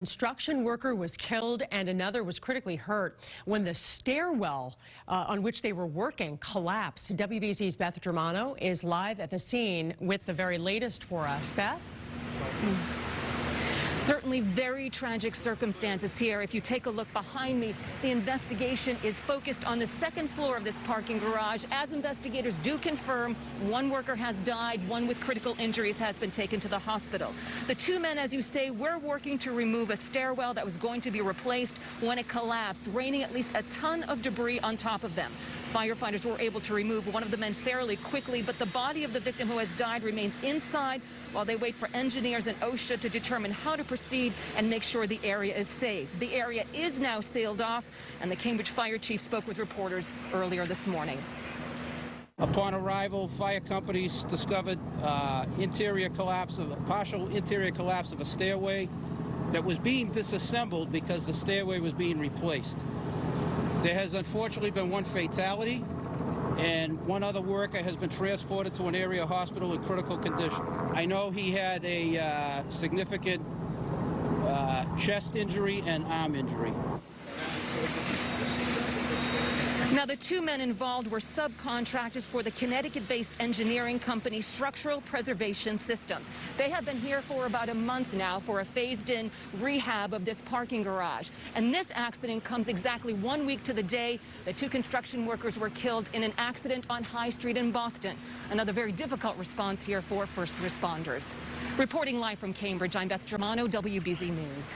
Construction worker was killed and another was critically hurt when the stairwell on which they were working collapsed. WBZ's Beth Germano is live at the scene with the very latest for us. Beth? Certainly very tragic circumstances here. If you take a look behind me, the investigation is focused on the second floor of this parking garage. As investigators do confirm, one worker has died, one with critical injuries has been taken to the hospital. The two men, as you say, were working to remove a stairwell that was going to be replaced when it collapsed, raining at least a ton of debris on top of them. Firefighters were able to remove one of the men fairly quickly, but the body of the victim who has died remains inside while they wait for engineers and OSHA to determine how to proceed and make sure the area is safe. The area is now sealed off, and the Cambridge fire chief spoke with reporters earlier this morning. Upon arrival, fire companies discovered partial interior collapse of a stairway that was being disassembled because the stairway was being replaced. There has unfortunately been one fatality, and one other worker has been transported to an area hospital in critical condition. I know he had a significant chest injury and arm injury. Now, the two men involved were subcontractors for the Connecticut-based engineering company Structural Preservation Systems. They have been here for about a month now for a phased-in rehab of this parking garage. And this accident comes exactly 1 week to the day that two construction workers were killed in an accident on High Street in Boston. Another very difficult response here for first responders. Reporting live from Cambridge, I'm Beth Germano, WBZ News.